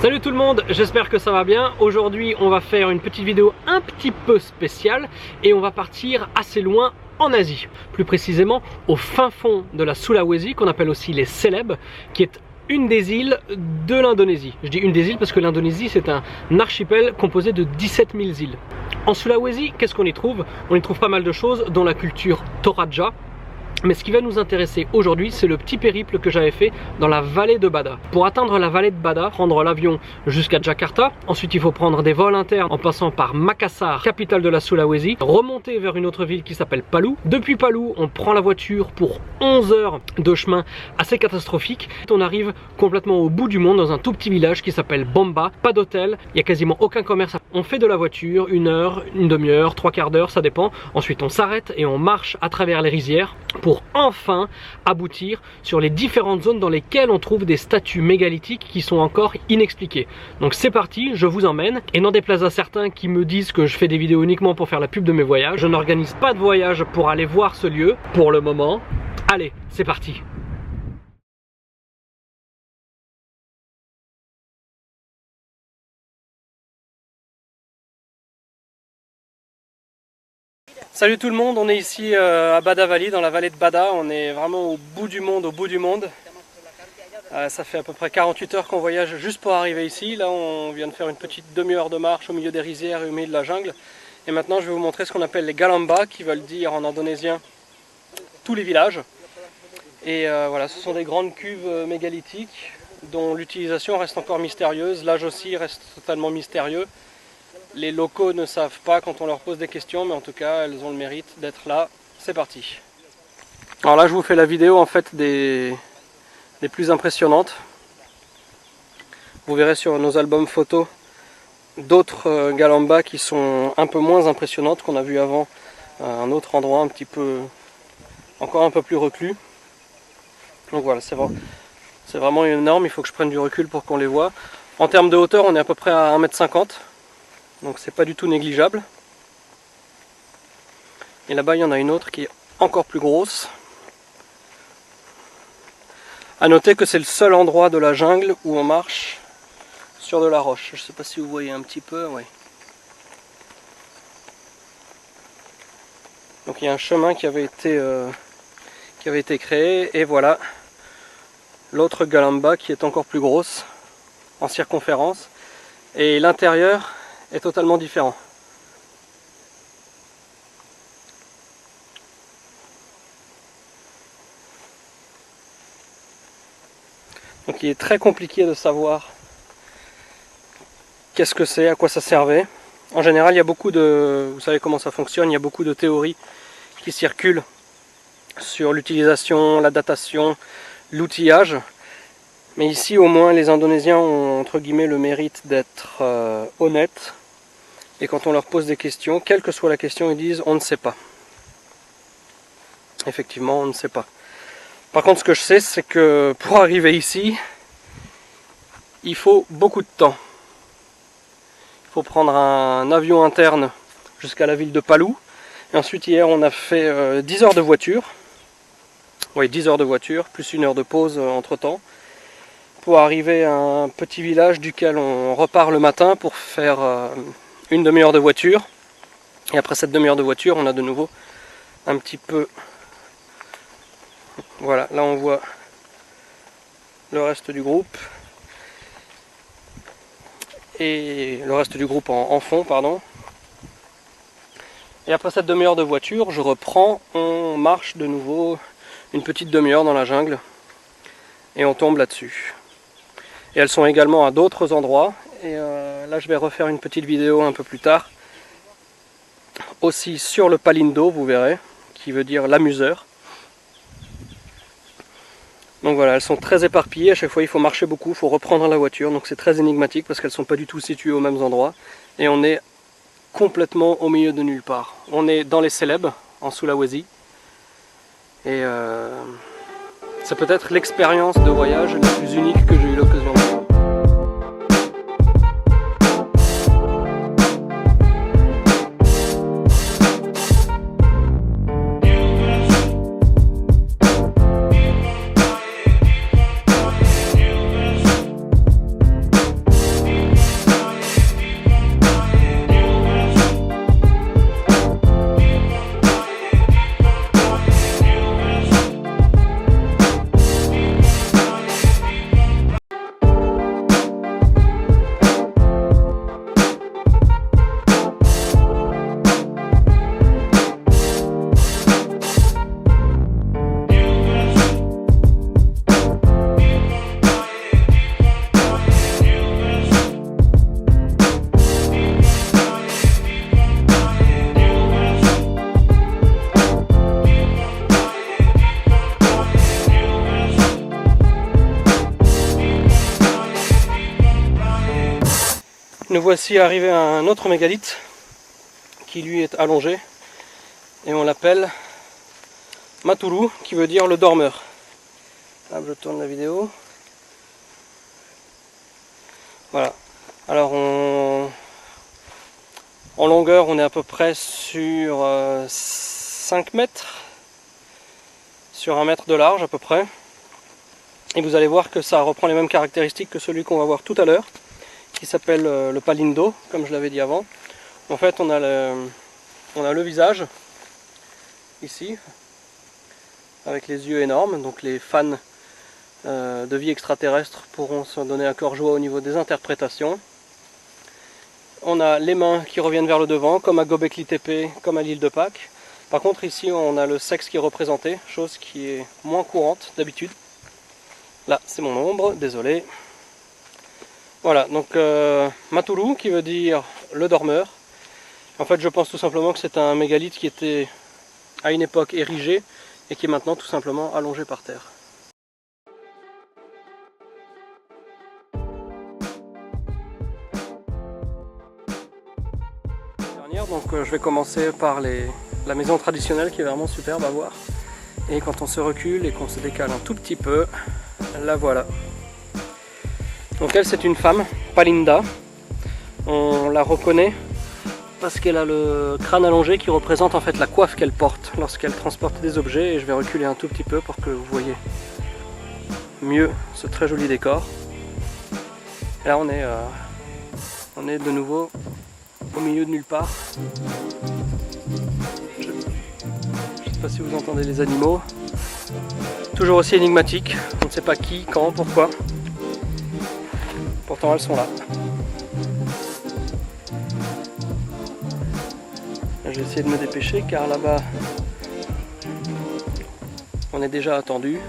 Salut tout le monde, j'espère que ça va bien. Aujourd'hui on va faire une petite vidéo un petit peu spéciale et on va partir assez loin en Asie. Plus précisément au fin fond de la Sulawesi, qu'on appelle aussi les Célèbes, qui est une des îles de l'Indonésie. Je dis une des îles parce que l'Indonésie c'est un archipel composé de 17 000 îles. En Sulawesi, qu'est-ce qu'on y trouve? On y trouve pas mal de choses, dont la culture Toraja. Mais ce qui va nous intéresser aujourd'hui, c'est le petit périple que j'avais fait dans la vallée de Bada. Pour atteindre la vallée de Bada, prendre l'avion jusqu'à Jakarta. Ensuite, il faut prendre des vols internes en passant par Makassar, capitale de la Sulawesi. Remonter vers une autre ville qui s'appelle Palu. Depuis Palu, on prend la voiture pour 11 heures de chemin assez catastrophique. On arrive complètement au bout du monde dans un tout petit village qui s'appelle Bomba. Pas d'hôtel, il n'y a quasiment aucun commerce. On fait de la voiture, une heure, une demi-heure, trois quarts d'heure, ça dépend. Ensuite, on s'arrête et on marche à travers les rizières pour enfin aboutir sur les différentes zones dans lesquelles on trouve des statues mégalithiques qui sont encore inexpliquées. Donc c'est parti, je vous emmène. Et n'en déplaise à certains qui me disent que je fais des vidéos uniquement pour faire la pub de mes voyages, je n'organise pas de voyage pour aller voir ce lieu pour le moment. Allez, c'est parti. Salut tout le monde, on est ici à Bada Valley, dans la vallée de Bada. On est vraiment au bout du monde, ça fait à peu près 48 heures qu'on voyage juste pour arriver ici. Là on vient de faire une petite demi-heure de marche au milieu des rizières et au milieu de la jungle. Et maintenant je vais vous montrer ce qu'on appelle les Galamba, qui veulent dire en indonésien tous les villages. Et voilà, ce sont des grandes cuves mégalithiques dont l'utilisation reste encore mystérieuse. L'âge aussi reste totalement mystérieux. Les locaux ne savent pas quand on leur pose des questions, mais en tout cas, elles ont le mérite d'être là. C'est parti. Alors là, je vous fais la vidéo en fait des plus impressionnantes. Vous verrez sur nos albums photos d'autres Galamba qui sont un peu moins impressionnantes, qu'on a vu avant à un autre endroit encore un peu plus reclus. Donc voilà, c'est vraiment énorme, il faut que je prenne du recul pour qu'on les voit. En termes de hauteur, on est à peu près à 1,50 m. Donc c'est pas du tout négligeable. Et là-bas il y en a une autre qui est encore plus grosse. A noter que c'est le seul endroit de la jungle où on marche sur de la roche. Je sais pas si vous voyez un petit peu, ouais. Donc il y a un chemin qui avait été créé, et voilà l'autre Galamba qui est encore plus grosse en circonférence. Et l'intérieur est totalement différent. Donc il est très compliqué de savoir qu'est-ce que c'est, à quoi ça servait. En général, il y a beaucoup de... Vous savez comment ça fonctionne, il y a beaucoup de théories qui circulent sur l'utilisation, la datation, l'outillage. Mais ici, au moins, les Indonésiens ont, entre guillemets, le mérite d'être honnêtes. Et quand on leur pose des questions, quelle que soit la question, ils disent « on ne sait pas ». Effectivement, on ne sait pas. Par contre, ce que je sais, c'est que pour arriver ici, il faut beaucoup de temps. Il faut prendre un avion interne jusqu'à la ville de Palu. Et ensuite, hier, on a fait 10 heures de voiture. Oui, 10 heures de voiture, plus une heure de pause entre-temps, pour arriver à un petit village duquel on repart le matin pour faire une demi-heure de voiture. Et après cette demi-heure de voiture, on a de nouveau un petit peu... Voilà, là on voit le reste du groupe. Et le reste du groupe en fond, pardon. Et après cette demi-heure de voiture, je reprends, on marche de nouveau une petite demi-heure dans la jungle. Et on tombe là-dessus. Et elles sont également à d'autres endroits. Et là je vais refaire une petite vidéo un peu plus tard. Aussi sur le palindo, vous verrez, qui veut dire l'amuseur. Donc voilà, elles sont très éparpillées, à chaque fois il faut marcher beaucoup, il faut reprendre la voiture. Donc c'est très énigmatique parce qu'elles ne sont pas du tout situées aux mêmes endroits. Et on est complètement au milieu de nulle part. On est dans les Célèbes, en Sulawesi. Et c'est peut-être l'expérience de voyage la plus unique que j'ai eu l'occasion de faire. Nous voici arrivés à un autre mégalithe qui lui est allongé et on l'appelle Maturu, qui veut dire le dormeur. Là, je tourne la vidéo. Voilà. Alors en longueur on est à peu près sur 5 mètres, sur 1 mètre de large à peu près. Et vous allez voir que ça reprend les mêmes caractéristiques que celui qu'on va voir tout à l'heure, qui s'appelle le palindo, comme je l'avais dit avant. En fait on a le visage, ici, avec les yeux énormes, donc les fans de vie extraterrestre pourront se donner à cœur joie au niveau des interprétations. On a les mains qui reviennent vers le devant, comme à Göbekli Tepe, comme à l'île de Pâques. Par contre ici on a le sexe qui est représenté, chose qui est moins courante d'habitude. Là c'est mon ombre, désolé. Voilà, donc Maturu qui veut dire le dormeur. En fait je pense tout simplement que c'est un mégalithe qui était à une époque érigé et qui est maintenant tout simplement allongé par terre. Donc je vais commencer par la maison traditionnelle qui est vraiment superbe à voir. Et quand on se recule et qu'on se décale un tout petit peu, la voilà. Donc elle c'est une femme, Palinda. On la reconnaît parce qu'elle a le crâne allongé qui représente en fait la coiffe qu'elle porte lorsqu'elle transporte des objets. Et je vais reculer un tout petit peu pour que vous voyez mieux ce très joli décor. Et là on est de nouveau au milieu de nulle part. Je ne sais pas si vous entendez les animaux. Toujours aussi énigmatique. On ne sait pas qui, quand, pourquoi. Pourtant elles sont là. Je vais essayer de me dépêcher car là-bas on est déjà attendu.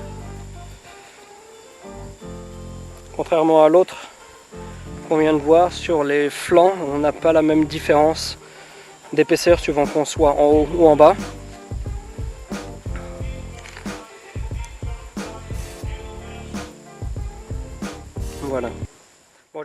Contrairement à l'autre qu'on vient de voir, sur les flancs on n'a pas la même différence d'épaisseur suivant qu'on soit en haut ou en bas. Voilà. Bon,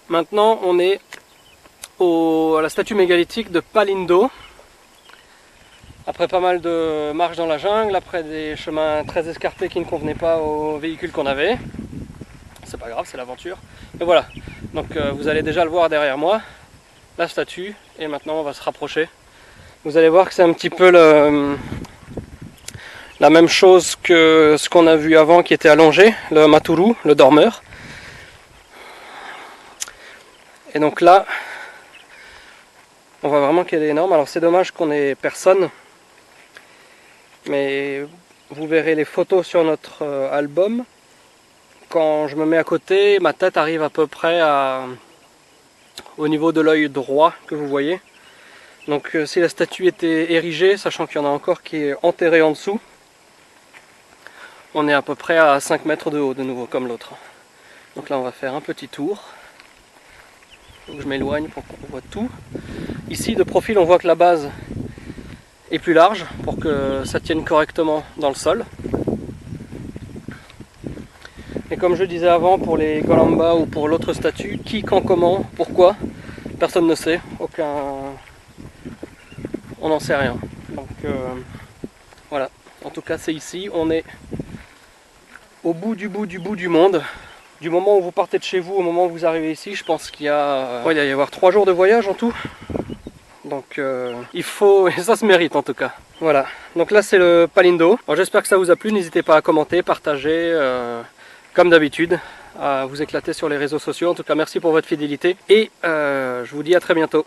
maintenant on est à la statue mégalithique de Palindo. Après pas mal de marches dans la jungle, après des chemins très escarpés qui ne convenaient pas au véhicule qu'on avait. C'est pas grave, c'est l'aventure. Mais voilà, donc vous allez déjà le voir derrière moi, la statue, et maintenant on va se rapprocher. Vous allez voir que c'est un petit peu la même chose que ce qu'on a vu avant qui était allongé, le Maturu, le dormeur. Et donc là, on voit vraiment qu'elle est énorme. Alors c'est dommage qu'on ait personne, mais vous verrez les photos sur notre album. Quand je me mets à côté, ma tête arrive à peu près au niveau de l'œil droit que vous voyez. Donc si la statue était érigée, sachant qu'il y en a encore qui est enterré en dessous, on est à peu près à 5 mètres de haut de nouveau comme l'autre. Donc là on va faire un petit tour. Donc je m'éloigne pour qu'on voit tout. Ici de profil on voit que la base est plus large pour que ça tienne correctement dans le sol. Et comme je disais avant pour les Golamba ou pour l'autre statue, qui, quand, comment, pourquoi, personne ne sait, on n'en sait rien. Donc voilà, en tout cas c'est ici, on est au bout du monde. Du moment où vous partez de chez vous au moment où vous arrivez ici, je pense qu'il y a... il va y avoir 3 jours de voyage en tout. Donc il faut... et ça se mérite en tout cas. Voilà, donc là c'est le Palindo. J'espère que ça vous a plu, n'hésitez pas à commenter, partager, comme d'habitude, à vous éclater sur les réseaux sociaux. En tout cas merci pour votre fidélité et je vous dis à très bientôt.